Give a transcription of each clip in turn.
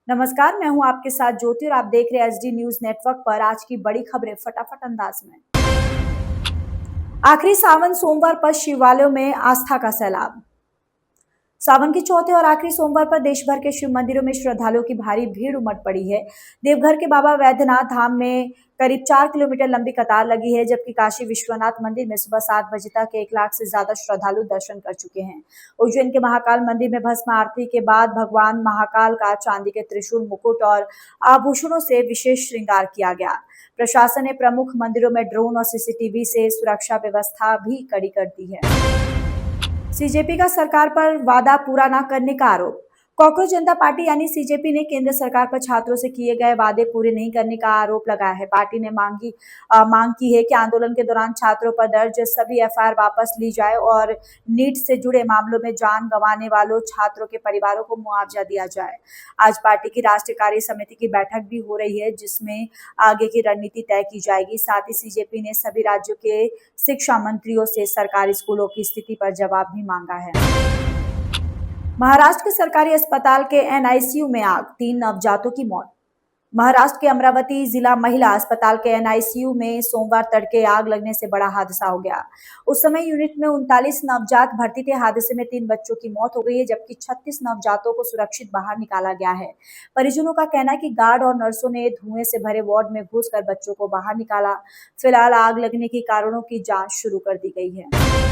नमस्कार, मैं हूं आपके साथ ज्योति और आप देख रहे हैं एसडी न्यूज नेटवर्क पर। आज की बड़ी खबरें फटाफट अंदाज में। आखिरी सावन सोमवार पर शिवालयों में आस्था का सैलाब। सावन के चौथे और आखिरी सोमवार पर देश भर के शिव मंदिरों में श्रद्धालुओं की भारी भीड़ उमड़ पड़ी है। देवघर के बाबा वैद्यनाथ धाम में करीब 4 किलोमीटर लंबी कतार लगी है, जबकि काशी विश्वनाथ मंदिर में सुबह 7 बजे तक 1 लाख से ज्यादा श्रद्धालु दर्शन कर चुके हैं। उज्जैन के महाकाल मंदिर में भस्म आरती के बाद भगवान महाकाल का चांदी के त्रिशूल, मुकुट और आभूषणों से विशेष श्रृंगार किया गया। प्रशासन ने प्रमुख मंदिरों में ड्रोन और सीसीटीवी से सुरक्षा व्यवस्था भी कड़ी कर दी है। सीजेपी का सरकार पर वादा पूरा न करने का आरोप। कॉकरोच जनता पार्टी यानी सीजेपी ने केंद्र सरकार पर छात्रों से किए गए वादे पूरे नहीं करने का आरोप लगाया है। पार्टी ने मांग की है कि आंदोलन के दौरान छात्रों पर दर्ज सभी एफआईआर वापस ली जाए और नीट से जुड़े मामलों में जान गंवाने वालों छात्रों के परिवारों को मुआवजा दिया जाए। आज पार्टी की राष्ट्रीय कार्य समिति की बैठक भी हो रही है, जिसमें आगे की रणनीति तय की जाएगी। साथ ही सीजेपी ने सभी राज्यों के शिक्षा मंत्रियों से सरकारी स्कूलों की स्थिति पर जवाब भी मांगा है। महाराष्ट्र के सरकारी अस्पताल के एनआईसीयू में आग, 3 नवजातों की मौत। महाराष्ट्र के अमरावती जिला महिला अस्पताल के एनआईसीयू में सोमवार तड़के आग लगने से बड़ा हादसा हो गया। उस समय यूनिट में 39 नवजात भर्ती थे। हादसे में 3 बच्चों की मौत हो गई है, जबकि 36 नवजातों को सुरक्षित बाहर निकाला गया है। परिजनों का कहना है कि गार्ड और नर्सों ने धुएं से भरे वार्ड में घुसकर बच्चों को बाहर निकाला। फिलहाल आग लगने के कारणों की जांच शुरू कर दी गई है।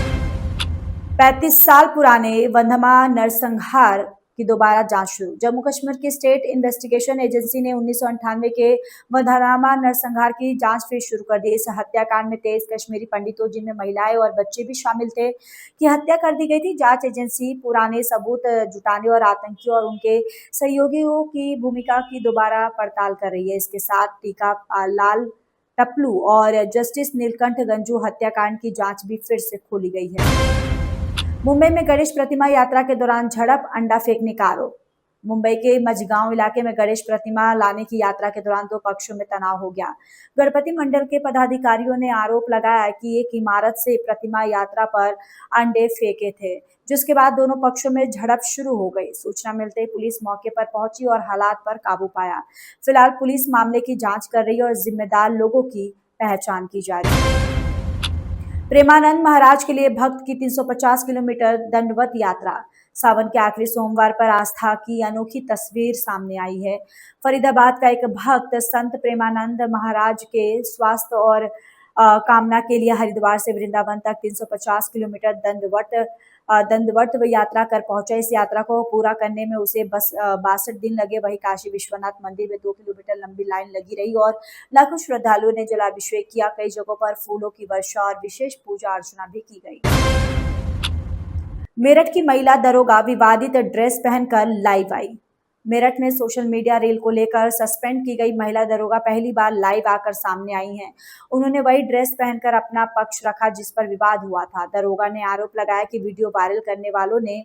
35 साल पुराने वंधमा नरसंहार की दोबारा जांच शुरू। जम्मू कश्मीर की स्टेट इन्वेस्टिगेशन एजेंसी ने 1998 के वंधमा नरसंहार की जांच फिर शुरू कर दी। इस हत्याकांड में 23 कश्मीरी पंडितों, जिनमें महिलाएं और बच्चे भी शामिल थे, की हत्या कर दी गई थी। जांच एजेंसी पुराने सबूत जुटाने और आतंकियों और उनके सहयोगियों की भूमिका की दोबारा पड़ताल कर रही है। इसके साथ टीका लाल टपलू और जस्टिस नीलकंठ गंजू हत्याकांड की जांच भी फिर से खोली गई है। मुंबई में गणेश प्रतिमा यात्रा के दौरान झड़प, अंडा फेंकने का आरोप। मुंबई के मजगांव इलाके में गणेश प्रतिमा लाने की यात्रा के दौरान 2 पक्षों में तनाव हो गया। गणपति मंडल के पदाधिकारियों ने आरोप लगाया कि एक इमारत से प्रतिमा यात्रा पर अंडे फेंके थे, जिसके बाद दोनों पक्षों में झड़प शुरू हो गई। सूचना मिलते ही पुलिस मौके पर पहुंची और हालात पर काबू पाया। फिलहाल पुलिस मामले की जांच कर रही है और जिम्मेदार लोगों की पहचान की जा रही है। प्रेमानंद महाराज के लिए भक्त की 350 किलोमीटर दंडवत यात्रा। सावन के आखिरी सोमवार पर आस्था की अनोखी तस्वीर सामने आई है। फरीदाबाद का एक भक्त संत प्रेमानंद महाराज के स्वास्थ्य और कामना के लिए हरिद्वार से वृंदावन तक 350 किलोमीटर दंडवत यात्रा कर पहुंचा। इस यात्रा को पूरा करने में उसे बस 62 दिन लगे। वहीं काशी विश्वनाथ मंदिर में 2 किलोमीटर लंबी लाइन लगी रही और लाखों श्रद्धालुओं ने जलाभिषेक किया। कई जगहों पर फूलों की वर्षा और विशेष पूजा अर्चना भी की गई। मेरठ की महिला दरोगा विवादित ड्रेस पहनकर लाइव आई। मेरठ में सोशल मीडिया रील को लेकर सस्पेंड की गई महिला दरोगा पहली बार लाइव आकर सामने आई हैं। उन्होंने वही ड्रेस पहनकर अपना पक्ष रखा जिस पर विवाद हुआ था। दरोगा ने आरोप लगाया कि वीडियो वायरल करने वालों ने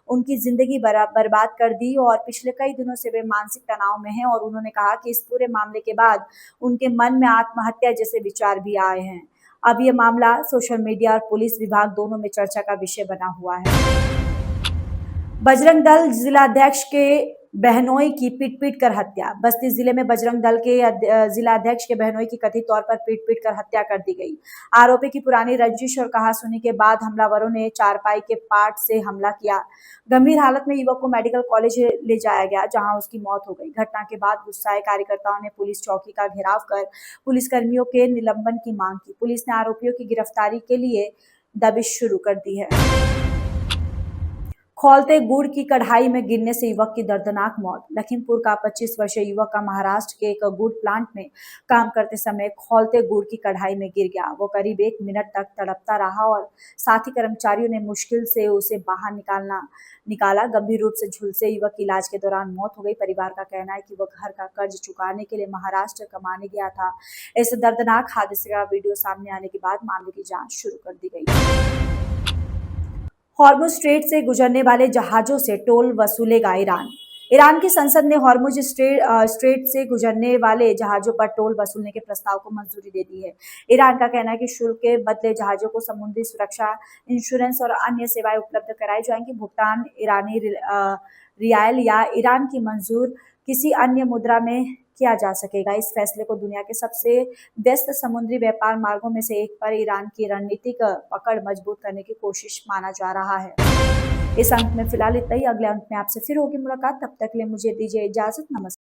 उनकी जिंदगी बर्बाद कर दी और पिछले कई दिनों से वे मानसिक तनाव में हैं। और उन्होंने कहा कि इस पूरे मामले के बाद उनके मन में आत्महत्या जैसे विचार भी आए हैं। अब ये मामला सोशल मीडिया और पुलिस विभाग दोनों में चर्चा का विषय बना हुआ है। बजरंग दल जिलाध्यक्ष के बहनोई की पीट कर हत्या। बस्ती जिले में बजरंग दल के जिलाध्यक्ष के बहनोई की कथित तौर पर पीट कर हत्या कर दी गई। आरोपी की पुरानी रंजिश और कहासुनी के बाद हमलावरों ने चारपाई के पाट से हमला किया। गंभीर हालत में युवक को मेडिकल कॉलेज ले जाया गया, जहां उसकी मौत हो गई। घटना के बाद गुस्साए कार्यकर्ताओं ने पुलिस चौकी का घेराव कर पुलिसकर्मियों के निलंबन की मांग की। पुलिस ने आरोपियों की गिरफ्तारी के लिए दबिश शुरू कर दी है। खौलते गुड़ की कढ़ाई में गिरने से युवक की दर्दनाक मौत। लखीमपुर का 25 वर्षीय युवक का महाराष्ट्र के एक गुड़ प्लांट में काम करते समय खौलते गुड़ की कढ़ाई में गिर गया। वो करीब 1 मिनट तक तड़पता रहा और साथी कर्मचारियों ने मुश्किल से उसे बाहर निकाला। गंभीर रूप से झुलसे युवक की इलाज के दौरान मौत हो गई। परिवार का कहना है कि वो घर का कर्ज चुकाने के लिए महाराष्ट्र कमाने गया था। इस दर्दनाक हादसे का वीडियो सामने आने के बाद मामले की जाँच शुरू कर दी गई। हॉर्मुज स्ट्रेट से गुजरने वाले जहाजों से टोल वसूलेगा ईरान। ईरान की संसद ने हॉर्मुज स्ट्रेट से गुजरने वाले जहाजों पर टोल वसूलने के प्रस्ताव को मंजूरी दे दी है। ईरान का कहना है कि शुल्क के बदले जहाजों को समुद्री सुरक्षा, इंश्योरेंस और अन्य सेवाएं उपलब्ध कराई जाएंगी। भुगतान ईरानी रियाल या ईरान की मंजूर किसी अन्य मुद्रा में किया जा सकेगा। इस फैसले को दुनिया के सबसे व्यस्त समुद्री व्यापार मार्गों में से एक पर ईरान की रणनीतिक पकड़ मजबूत करने की कोशिश माना जा रहा है। इस अंक में फिलहाल इतना ही। अगले अंक में आपसे फिर होगी मुलाकात। तब तक के लिए मुझे दीजिए इजाजत। नमस्कार।